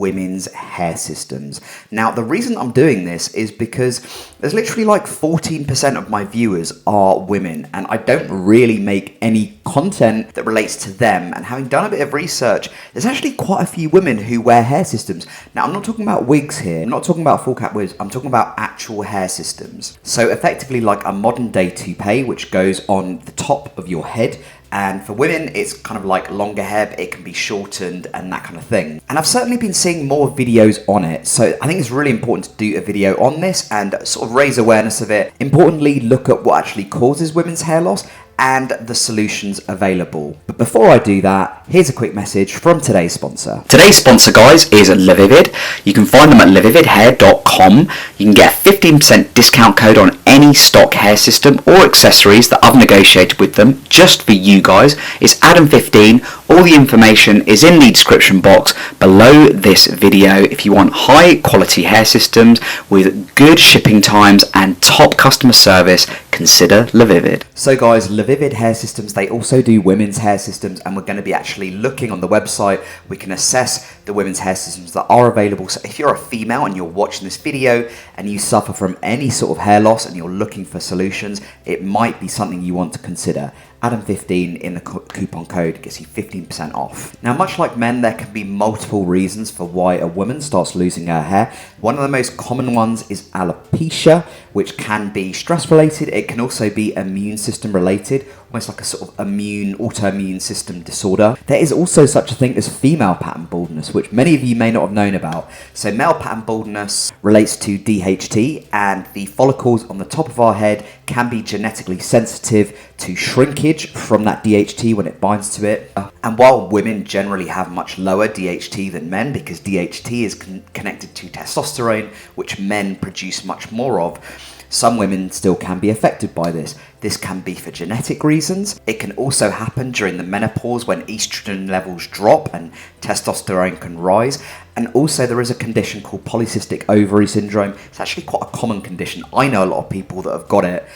women's hair systems. Now, the reason I'm doing this is because there's literally like 14% of my viewers are women, and I don't really make any content that relates to them. And having done a bit of research, there's actually quite a few women who wear hair systems. Now, I'm not talking about wigs here. I'm not talking about full cap wigs. I'm talking about actual hair systems. So effectively like a modern day toupee, which goes on the top of your head. And for women, it's kind of like longer hair, but it can be shortened and that kind of thing. And I've certainly been seeing more videos on it. So I think it's really important to do a video on this and sort of raise awareness of it. Importantly, look at what actually causes women's hair loss and the solutions available. But before I do that, here's a quick message from today's sponsor. Today's sponsor, guys, is LaVivid. You can find them at lavividhair.com. You can get a 15% discount code on any stock hair system or accessories that I've negotiated with them just for you guys. It's Adam15. All the information is in the description box below this video. If you want high quality hair systems with good shipping times and top customer service, consider LaVivid. So guys, LaVivid Hair Systems, they also do women's hair systems, and we're going to be actually looking on the website. We can assess the women's hair systems that are available. So if you're a female and you're watching this video and you suffer from any sort of hair loss and you're looking for solutions, it might be something you want to consider. Adam15 in the coupon code gets you 15% off. Now, much like men, there can be multiple reasons for why a woman starts losing her hair. One of the most common ones is alopecia, which can be stress related. It can also be immune system related, almost like a sort of autoimmune system disorder. There is also such a thing as female pattern baldness, which many of you may not have known about. So male pattern baldness relates to DHT, and the follicles on the top of our head can be genetically sensitive to shrinkage from that DHT when it binds to it. And while women generally have much lower DHT than men, because DHT is connected to testosterone, which men produce much more of, some women still can be affected by this. This can be for genetic reasons. It can also happen during the menopause when estrogen levels drop and testosterone can rise. And also there is a condition called polycystic ovary syndrome. It's actually quite a common condition. I know a lot of people that have got it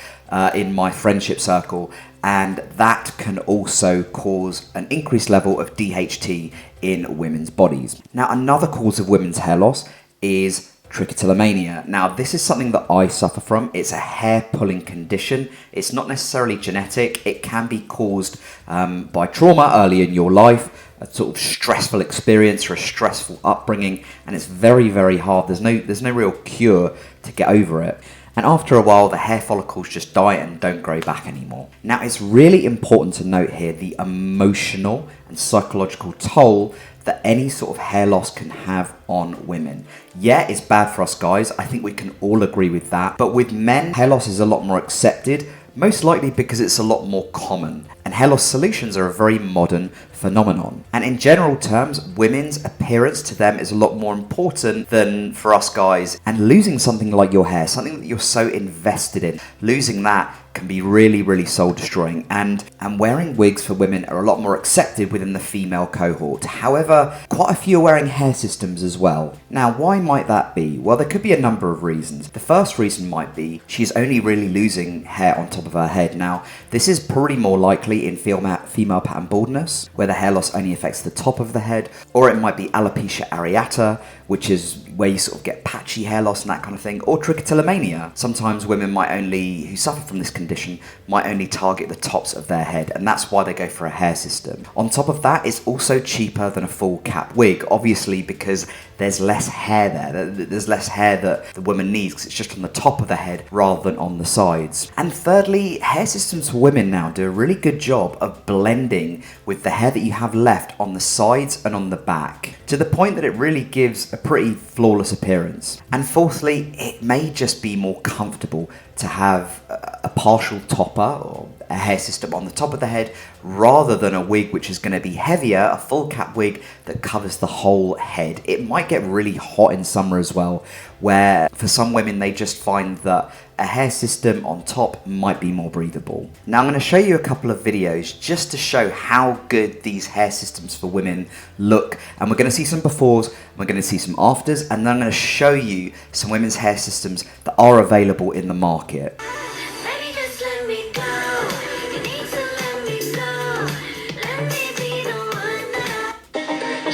in my friendship circle, and that can also cause an increased level of DHT in women's bodies. Now, another cause of women's hair loss is trichotillomania. Now, this is something that I suffer from. It's a hair pulling condition. It's not necessarily genetic. It can be caused by trauma early in your life, a sort of stressful experience or a stressful upbringing, and it's very, very hard. There's no real cure to get over it. And after a while, the hair follicles just die and don't grow back anymore. Now, it's really important to note here the emotional and psychological toll that any sort of hair loss can have on women. Yeah, it's bad for us guys. I think we can all agree with that. But with men, hair loss is a lot more accepted, most likely because it's a lot more common. And hair loss solutions are a very modern phenomenon. And in general terms, women's appearance to them is a lot more important than for us guys. And losing something like your hair, something that you're so invested in, losing that can be really, really soul destroying. And wearing wigs for women are a lot more accepted within the female cohort. However, quite a few are wearing hair systems as well. Now, why might that be? Well, there could be a number of reasons. The first reason might be she's only really losing hair on top of her head. Now, this is probably more likely in female pattern baldness, where the hair loss only affects the top of the head, or it might be alopecia areata, which is where you sort of get patchy hair loss and that kind of thing, or trichotillomania. Sometimes women who suffer from this condition might only target the tops of their head, and that's why they go for a hair system. On top of that, it's also cheaper than a full cap wig, obviously because there's less hair there. There's less hair that the woman needs because it's just on the top of the head rather than on the sides. And thirdly, hair systems for women now do a really good job of blending with the hair that you have left on the sides and on the back, to the point that it really gives a pretty flawless appearance. And fourthly, it may just be more comfortable to have a partial topper or a hair system on the top of the head rather than a wig which is going to be heavier, a full cap wig that covers the whole head. It might get really hot in summer as well, where for some women they just find that a hair system on top might be more breathable. Now I'm going to show you a couple of videos just to show how good these hair systems for women look, and we're going to see some befores, we're going to see some afters, and then I'm going to show you some women's hair systems that are available in the market.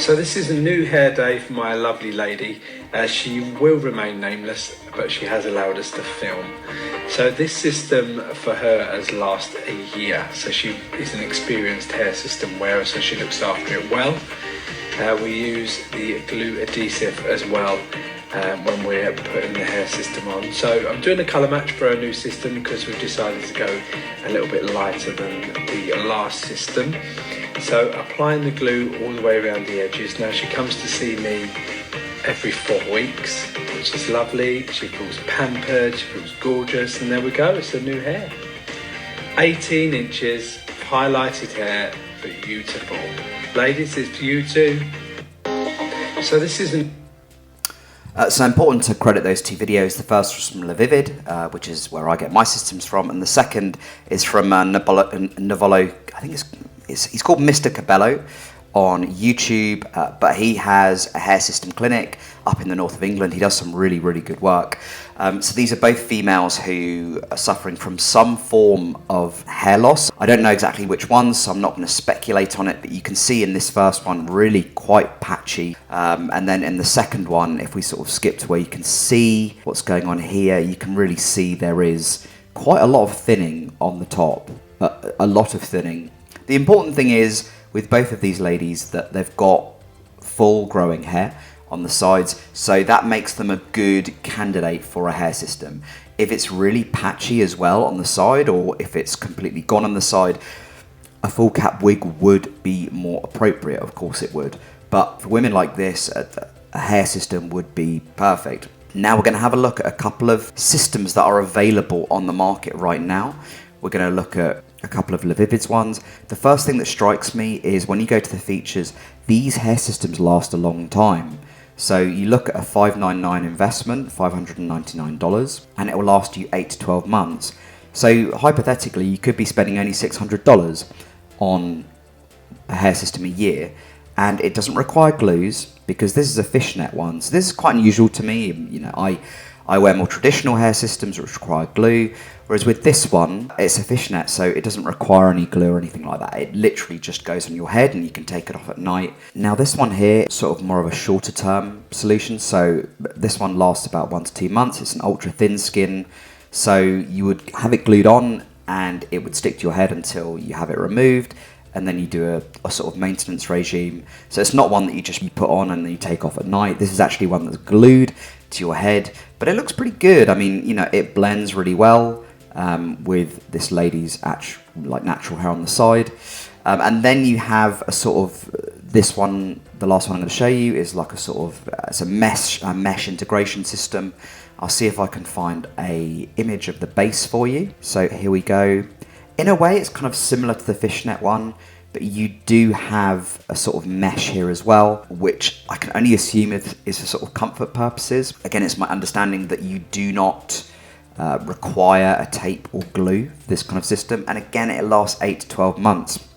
So this is a new hair day for my lovely lady. She will remain nameless, but she has allowed us to film. So this system for her has lasted a year. So she is an experienced hair system wearer, so she looks after it well. We use the glue adhesive as well when we're putting the hair system on. So I'm doing a colour match for our new system because we've decided to go a little bit lighter than the last system. So applying the glue all the way around the edges. Now she comes to see me every 4 weeks, which is lovely. She feels pampered, she feels gorgeous, and there we go, it's a new hair. 18 inches of highlighted hair, beautiful. Ladies, it's for you too. So this is So important to credit those two videos. The first was from LaVivid, which is where I get my systems from, and the second is from Navolo. I think he's called Mr. Cabello on YouTube, but he has a hair system clinic up in the north of England. He does some really, really good work. So these are both females who are suffering from some form of hair loss. I don't know exactly which ones, so I'm not going to speculate on it, but you can see in this first one really quite patchy. And then in the second one, if we sort of skip to where you can see what's going on here, you can really see there is quite a lot of thinning on the top, a lot of thinning. The important thing is with both of these ladies that they've got full growing hair on the sides, so that makes them a good candidate for a hair system. If it's really patchy as well on the side, or if it's completely gone on the side, a full cap wig would be more appropriate. Of course it would, but for women like this, a hair system would be perfect. Now we're going to have a look at a couple of systems that are available on the market right now. We're going to look at a couple of LaVivid's ones. The first thing that strikes me is when you go to the features, these hair systems last a long time. So you look at a $599 investment, $599, and it will last you 8 to 12 months. So hypothetically, you could be spending only $600 on a hair system a year, and it doesn't require glues because this is a fishnet one. So this is quite unusual to me. You know, I wear more traditional hair systems which require glue, whereas with this one, it's a fishnet, so it doesn't require any glue or anything like that. It literally just goes on your head and you can take it off at night. Now this one here is sort of more of a shorter term solution, so this one lasts about 1 to 2 months. It's an ultra thin skin, so you would have it glued on and it would stick to your head until you have it removed, and then you do a sort of maintenance regime. So it's not one that you put on and then you take off at night. This is actually one that's glued to your head, but it looks pretty good. I mean, you know, it blends really well with this lady's natural hair on the side. And then you have a sort of, this one, the last one I'm going to show you is like a sort of, it's a mesh integration system. I'll see if I can find a image of the base for you. So here we go. In a way, it's kind of similar to the fishnet one, but you do have a sort of mesh here as well, which I can only assume is for sort of comfort purposes. Again, it's my understanding that you do not require a tape or glue for this kind of system, and again, it lasts 8 to 12 months.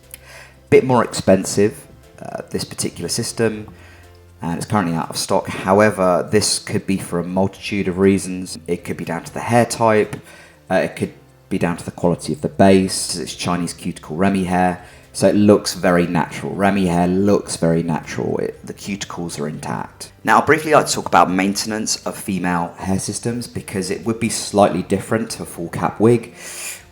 Bit more expensive, this particular system, and it's currently out of stock. However, this could be for a multitude of reasons. It could be down to the hair type, it could be down to the quality of the base. It's Chinese cuticle Remy hair, so it looks very natural. Remy hair looks very natural. The cuticles are intact. Now, I'd briefly like to talk about maintenance of female hair systems because it would be slightly different to a full cap wig.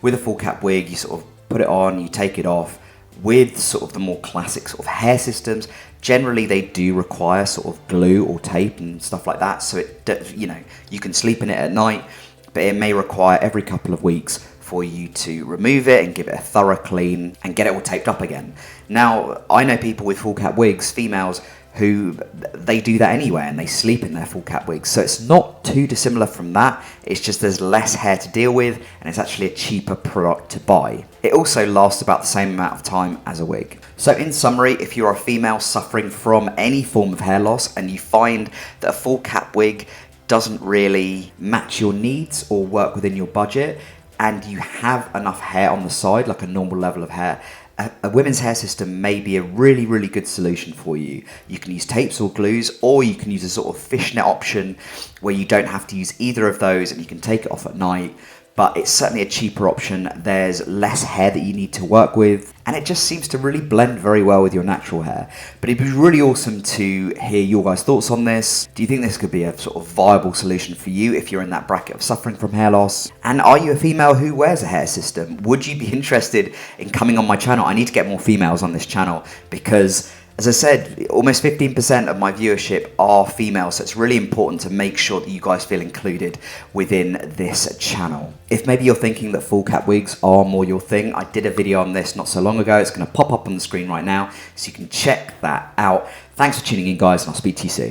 With a full cap wig, you sort of put it on, you take it off. With sort of the more classic sort of hair systems, generally they do require sort of glue or tape and stuff like that. So it, you know, you can sleep in it at night, but it may require every couple of weeks for you to remove it and give it a thorough clean and get it all taped up again. Now, I know people with full cap wigs, females, who they do that anyway and they sleep in their full cap wigs. So it's not too dissimilar from that. It's just there's less hair to deal with and it's actually a cheaper product to buy. It also lasts about the same amount of time as a wig. So in summary, if you're a female suffering from any form of hair loss and you find that a full cap wig doesn't really match your needs or work within your budget, and you have enough hair on the side, like a normal level of hair, a women's hair system may be a really, really good solution for you. You can use tapes or glues, or you can use a sort of fishnet option where you don't have to use either of those and you can take it off at night. but it's certainly a cheaper option. There's less hair that you need to work with, and it just seems to really blend very well with your natural hair. But it'd be really awesome to hear your guys' thoughts on this. Do you think this could be a sort of viable solution for you if you're in that bracket of suffering from hair loss? And are you a female who wears a hair system? Would you be interested in coming on my channel? I need to get more females on this channel because, as I said, almost 15% of my viewership are female, so it's really important to make sure that you guys feel included within this channel. If maybe you're thinking that full cap wigs are more your thing, I did a video on this not so long ago. It's going to pop up on the screen right now, so you can check that out. Thanks for tuning in, guys, and I'll speak to you soon.